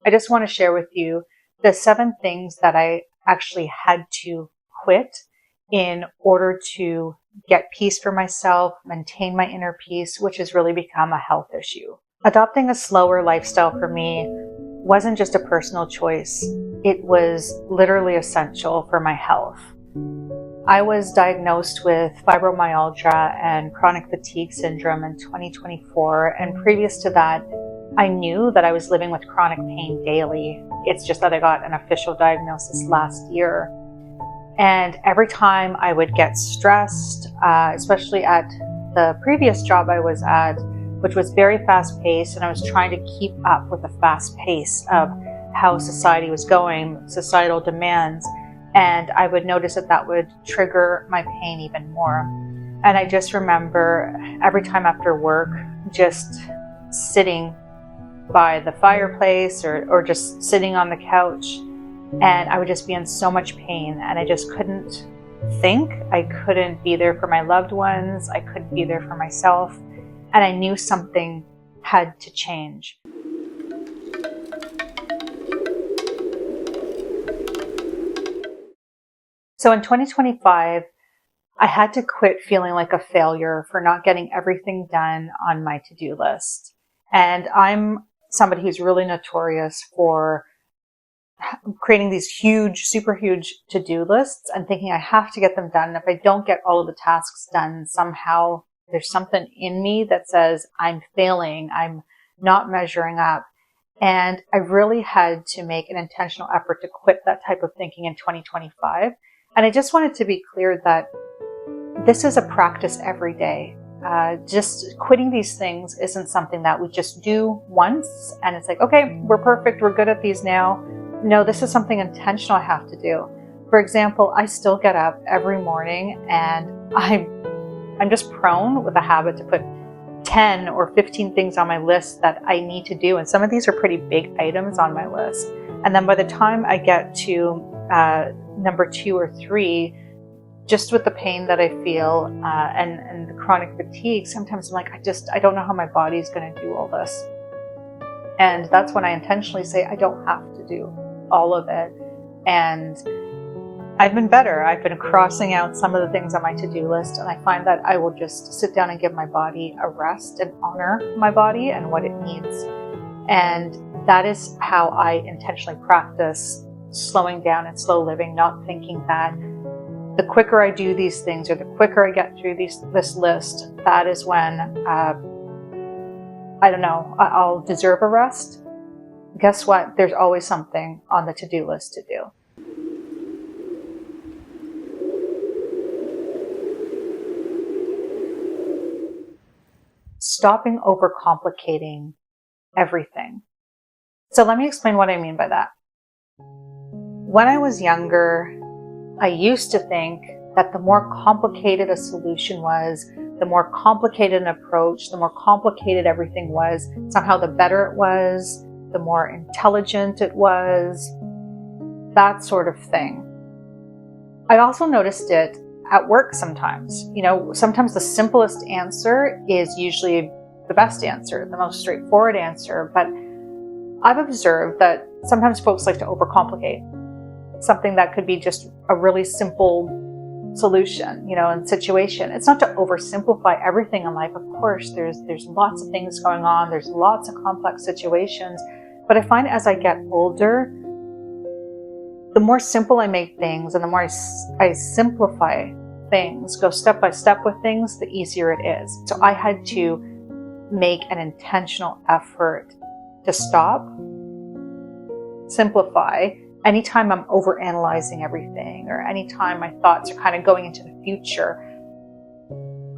I just want to share with you the 7 things that I actually had to quit in order to get peace for myself, maintain my inner peace, which has really become a health issue. Adopting a slower lifestyle for me wasn't just a personal choice. It was literally essential for my health. I was diagnosed with fibromyalgia and chronic fatigue syndrome in 2024, and previous to that, I knew that I was living with chronic pain daily. It's just that I got an official diagnosis last year. And every time I would get stressed, especially at the previous job I was at, which was very fast-paced, and I was trying to keep up with the fast pace of how society was going, societal demands, and I would notice that that would trigger my pain even more. And I just remember every time after work, just sitting by the fireplace or just sitting on the couch, and I would just be in so much pain, and I just couldn't think. I couldn't be there for my loved ones. I couldn't be there for myself. And I knew something had to change. So in 2025, I had to quit feeling like a failure for not getting everything done on my to-do list. And I'm somebody who's really notorious for creating these huge, super huge to-do lists and thinking I have to get them done. And if I don't get all of the tasks done, somehow there's something in me that says I'm failing, I'm not measuring up. And I really had to make an intentional effort to quit that type of thinking in 2025. And I just wanted to be clear that this is a practice every day. Just quitting these things isn't something that we just do once and it's like, okay, we're perfect, we're good at these now. No, this is something intentional I have to do. For example, I still get up every morning and I'm just prone with a habit to put 10 or 15 things on my list that I need to do. And some of these are pretty big items on my list. And then by the time I get to number 2 or 3, just with the pain that I feel and the chronic fatigue, sometimes I'm like, I don't know how my body's going to do all this. And that's when I intentionally say, I don't have to do all of it. And I've been better. I've been crossing out some of the things on my to-do list, and I find that I will just sit down and give my body a rest and honor my body and what it needs. And that is how I intentionally practice slowing down and slow living, not thinking that the quicker I do these things or the quicker I get through this list, that is when, I'll deserve a rest. Guess what? There's always something on the to-do list to do. Stopping overcomplicating everything. So let me explain what I mean by that. When I was younger, I used to think that the more complicated a solution was, the more complicated an approach, the more complicated everything was, somehow the better it was, the more intelligent it was, that sort of thing. I also noticed it at work sometimes. Sometimes the simplest answer is usually the best answer, the most straightforward answer. But I've observed that sometimes folks like to overcomplicate something that could be just a really simple solution, and situation. It's not to oversimplify everything in life. Of course, there's lots of things going on. There's lots of complex situations. But I find as I get older, the more simple I make things and the more I simplify things, go step by step with things, the easier it is. So I had to make an intentional effort to stop, simplify. Anytime I'm overanalyzing everything or anytime my thoughts are kind of going into the future,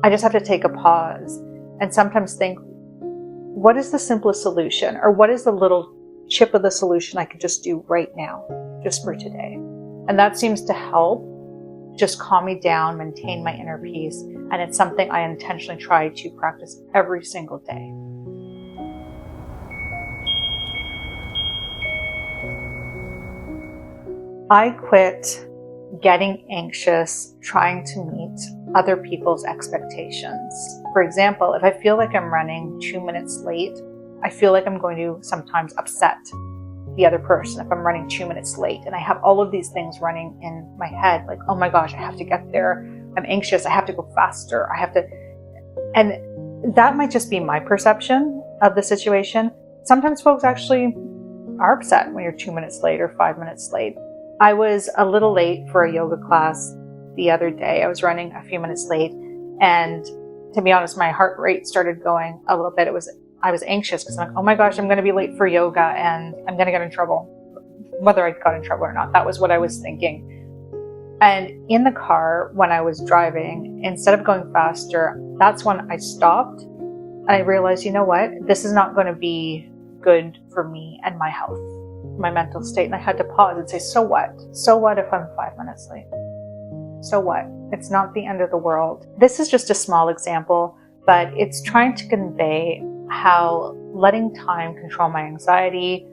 I just have to take a pause and sometimes think, what is the simplest solution? Or what is the little chip of the solution I could just do right now, just for today? And that seems to help just calm me down, maintain my inner peace. And it's something I intentionally try to practice every single day. I quit getting anxious trying to meet other people's expectations. For example, if I feel like I'm running 2 minutes late, I feel like I'm going to sometimes upset the other person if I'm running 2 minutes late. And I have all of these things running in my head, like, oh my gosh, I have to get there. I'm anxious. I have to go faster. And that might just be my perception of the situation. Sometimes folks actually are upset when you're 2 minutes late or 5 minutes late. I was a little late for a yoga class the other day. I was running a few minutes late, and to be honest, my heart rate started going a little bit. I was anxious because I'm like, oh my gosh, I'm going to be late for yoga and I'm going to get in trouble. Whether I got in trouble or not, that was what I was thinking. And in the car, when I was driving, instead of going faster, that's when I stopped. And I realized, you know what? This is not going to be good for me and my health, my mental state. And I had to pause and say, so what? So what if I'm 5 minutes late? So what? It's not the end of the world. This is just a small example, but it's trying to convey how letting time control my anxiety,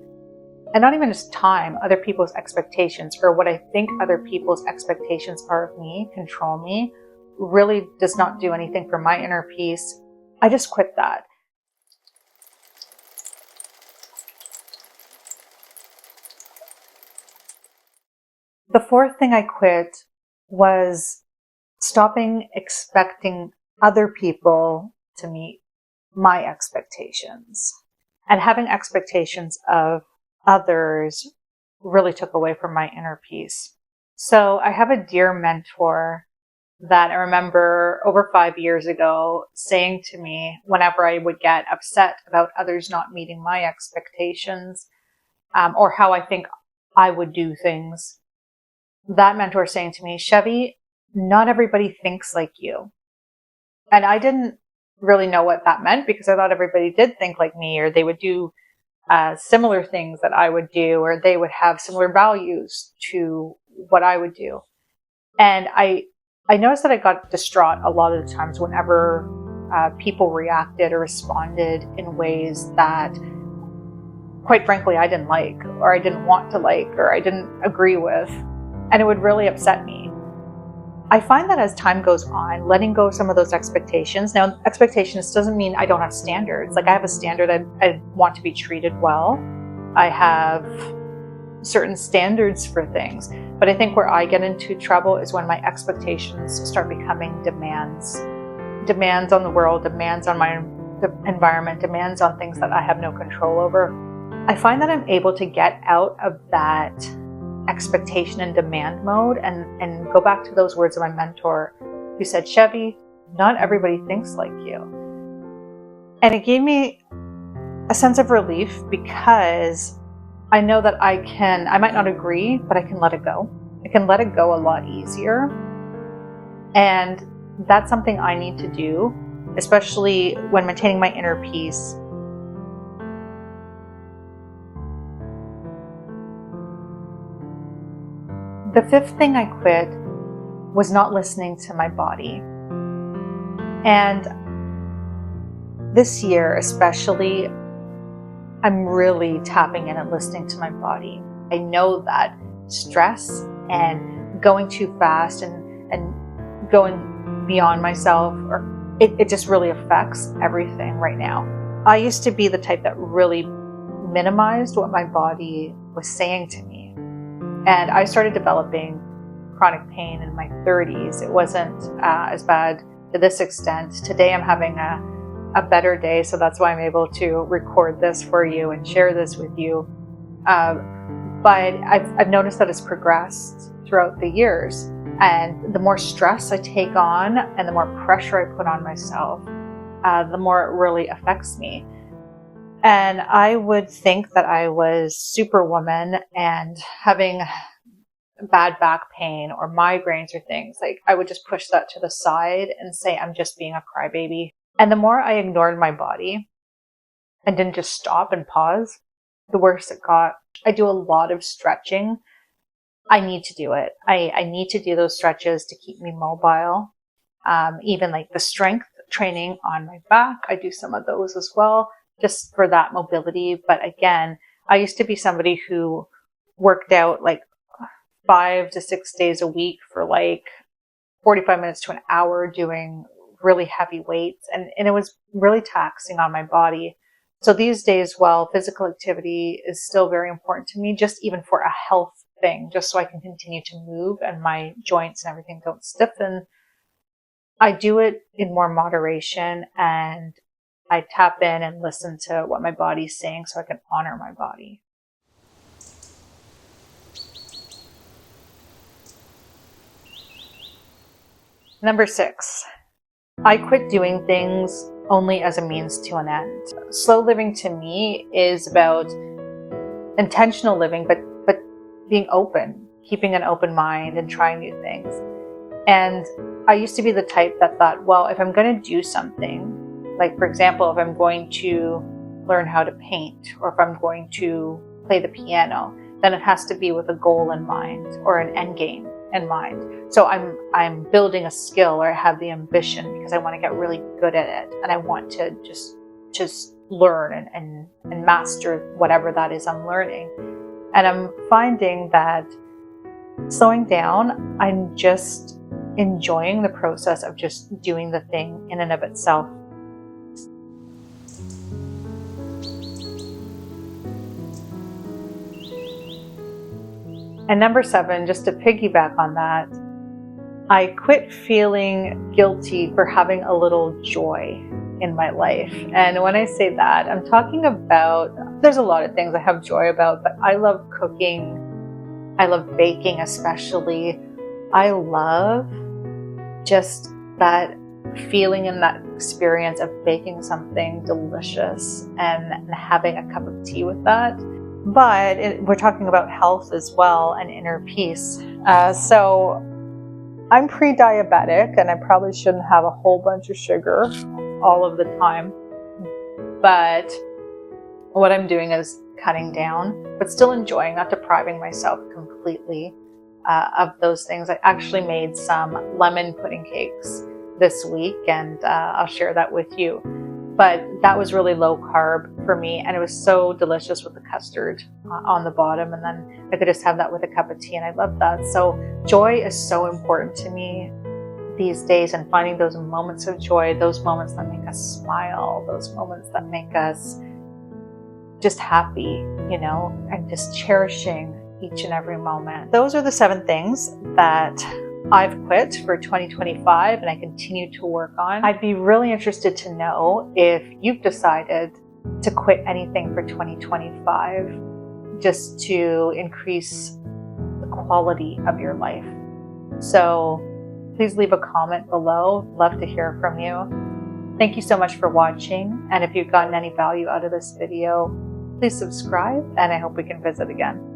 and not even just time, other people's expectations, or what I think other people's expectations are of me, control me, really does not do anything for my inner peace. I just quit that. The fourth thing I quit was stopping expecting other people to meet my expectations. And having expectations of others really took away from my inner peace. So I have a dear mentor that I remember over 5 years ago saying to me whenever I would get upset about others not meeting my expectations, or how I think I would do things. That mentor saying to me, Chevy, not everybody thinks like you. And I didn't really know what that meant because I thought everybody did think like me, or they would do similar things that I would do, or they would have similar values to what I would do. And I noticed that I got distraught a lot of the times whenever people reacted or responded in ways that, quite frankly, I didn't like, or I didn't want to like, or I didn't agree with. And it would really upset me. I find that as time goes on, letting go of some of those expectations. Now, expectations doesn't mean I don't have standards. Like, I have a standard. I want to be treated well. I have certain standards for things. But I think where I get into trouble is when my expectations start becoming demands. Demands on the world, demands on my environment, demands on things that I have no control over. I find that I'm able to get out of that expectation and demand mode and go back to those words of my mentor who said, Chevy, not everybody thinks like you. And it gave me a sense of relief because I know that I might not agree, but I can let it go. I can let it go a lot easier. And that's something I need to do, especially when maintaining my inner peace. The fifth thing I quit was not listening to my body. And this year especially, I'm really tapping in and listening to my body. I know that stress and going too fast and going beyond myself, it just really affects everything right now. I used to be the type that really minimized what my body was saying to me. And I started developing chronic pain in my 30s. It wasn't as bad to this extent. Today I'm having a better day, so that's why I'm able to record this for you and share this with you. But I've noticed that it's progressed throughout the years. And the more stress I take on and the more pressure I put on myself, the more it really affects me. And I would think that I was superwoman and having bad back pain or migraines or things. Like, I would just push that to the side and say, I'm just being a crybaby. And the more I ignored my body and didn't just stop and pause, the worse it got. I do a lot of stretching. I need to do it. I need to do those stretches to keep me mobile. Even like the strength training on my back, I do some of those as well, just for that mobility. But again, I used to be somebody who worked out like 5 to 6 days a week for like 45 minutes to an hour doing really heavy weights. And it was really taxing on my body. So these days, while physical activity is still very important to me, just even for a health thing, just so I can continue to move and my joints and everything don't stiffen, I do it in more moderation, and I tap in and listen to what my body's saying so I can honor my body. Number 6, I quit doing things only as a means to an end. Slow living to me is about intentional living, but being open, keeping an open mind and trying new things. And I used to be the type that thought, well, if I'm going to do something, like for example, if I'm going to learn how to paint, or if I'm going to play the piano, then it has to be with a goal in mind or an end game in mind. So I'm building a skill, or I have the ambition because I want to get really good at it, and I want to just learn and master whatever that is I'm learning. And I'm finding that slowing down, I'm just enjoying the process of just doing the thing in and of itself. And number 7, just to piggyback on that, I quit feeling guilty for having a little joy in my life. And when I say that, I'm talking about, there's a lot of things I have joy about, but I love cooking. I love baking especially. I love just that feeling and that experience of baking something delicious and having a cup of tea with that. But we're talking about health as well and inner peace. So I'm pre-diabetic, and I probably shouldn't have a whole bunch of sugar all of the time. But what I'm doing is cutting down, but still enjoying, not depriving myself completely of those things. I actually made some lemon pudding cakes this week, and I'll share that with you. But that was really low carb for me, and it was so delicious with the custard on the bottom, and then I could just have that with a cup of tea, and I love that. So joy is so important to me these days, and finding those moments of joy, those moments that make us smile, those moments that make us just happy, and just cherishing each and every moment. Those are the 7 things that I've quit for 2025 and I continue to work on. I'd be really interested to know if you've decided to quit anything for 2025 just to increase the quality of your life. So please leave a comment below. Love to hear from you. Thank you so much for watching. And if you've gotten any value out of this video, please subscribe, and I hope we can visit again.